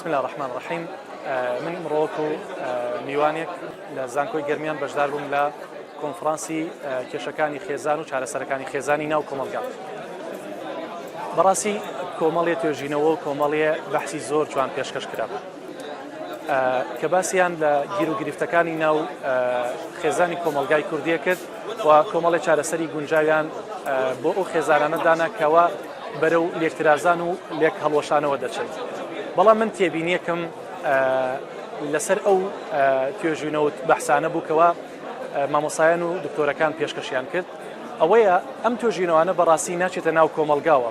بسم الله الرحمن الرحیم. من ئەمڕۆکو میوانێک لە زانکۆی گەرمیان بەشدار بووم لە کۆنفرانسی کێشەکانی خێزان و چارەسەرەکانی خێزانی ناو کۆمەلگا. بەڕاستی کۆمەڵێ توێژینەوە و کۆمەڵێ بەحسی زۆر جوان پێشکەش کرا کە باسییان لە گیر و گرفتەکانی ناو خێزانی کۆمەلگای کوردیە کرد و کۆمەڵی چارەسەری گونجاویان بۆ ئەو خێزانانە دانا کەوا بەرەو لێکترازان و لێک هەڵوەشانەوە دەچێت. بەڵام من تێبینیەکەم لەسەر ئەو توێژینەوە بەحسانە بووکەوە مامۆسایان و دکتۆرەکان پێشکەشیان کرد ئەوەیە ئەم توێژینەوانە بەڕاستی ناچێتە ناو کۆمەلگاوە.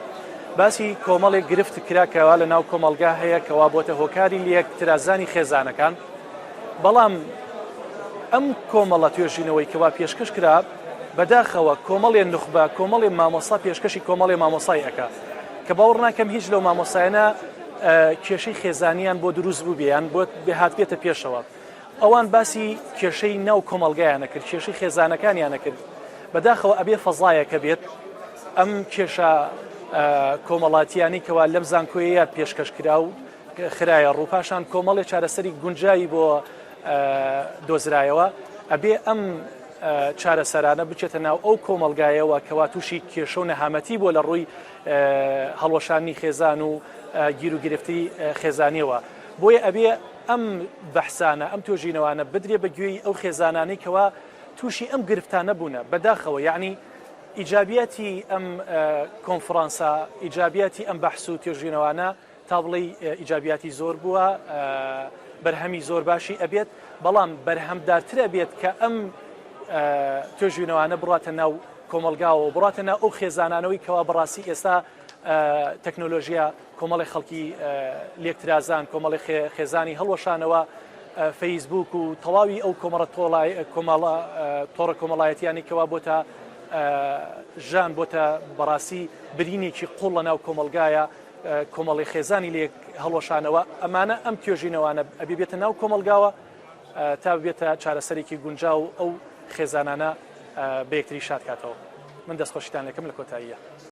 باسی کۆمەڵێک گرفت کراکەوە لە ناو کۆمەلگا هەیە کەوا بۆتە هۆکاری لێکترازانی خێزانەکان، بەڵام ئەم کۆمەڵە توێژینەوەی کەوا پێشکەش کرا بەداخەوە کۆمەڵێ نوخبە کۆمەڵێ مامۆستا پێشکەشی کۆمەڵێ مامۆسای ئەکا کە باوەڕ ناکەم هیچ لەو مامۆسایانە کێشەی خێزانیان بۆ دروست بوو بیان بۆ بێهات بێتە پێشەوە. ئەوان باسی کێشەی ناو کۆمەلگایانە کرد، کێشەی خێزانەکانیانە کرد. بەداخەوە ئەبێ فەزایەکە بێت ئەم کێشە کۆمەڵاتیانی کەوا لەم زانکۆیەیە پێشکەش کرا و خرایە ڕووپاشان کۆمەڵێ چارەسەری گونجایی بۆ دۆزرایەوە ئەبێ ئەم چارەسەرانە بچێتە ناو ئەو کۆمەلگایەوە کەوا تووشی کێشە و نەهامەتی بۆ لە ڕووی هەڵوەشانی خێزان و گیر و گرفتی خێزانیەوە. بۆیە ئەبێ ئەم بەحسانە ئەم توێژینەوانە بدرێ بە گوێی ئەو خێزانانەی کەوا تووشی ئەم گرفتانە بوونە بەداخەوە، یعنی ئیجابیەتی ئەم کۆنفرانسە ئیجابیەتی ئەم بەحس و توێژینەوانە تا بڵێ ئیجابیەتی زۆر بووە، بەرهەمی زۆر باشی ئەبێت، بەڵام بەرهەمدارترە بێت کە ئەم توێژینەوانە بڕاتە ناو کۆمەلگاوە بڕاتە ناو ئەو خێزانانەوەی کەوا بەڕاستی ئێستا تەکنۆلۆژیا کۆمەڵی خەڵکی لێکترازان کۆمەڵی خێزانی هەڵوەشانەوە فەیسبوک و تەواوی ئەو تۆڕە کۆمەڵایەتیانی کەوا بۆتە ژان بۆتە بەڕاستی برینێکی قوڵ لە ناو کۆمەلگایە کۆمەڵی خێزانی لێک هەڵوەشانەوە. ئەمانە ئەم توێژینەوانە ئەبێ بێتە ناو کۆمەلگاوە تا بێتە چارەسەرێکی گونجاو و ئەو خێزانانە بە یەکتری شاد کاتەوە. من دەستخۆشیتان لەکەم لە کۆتاییە.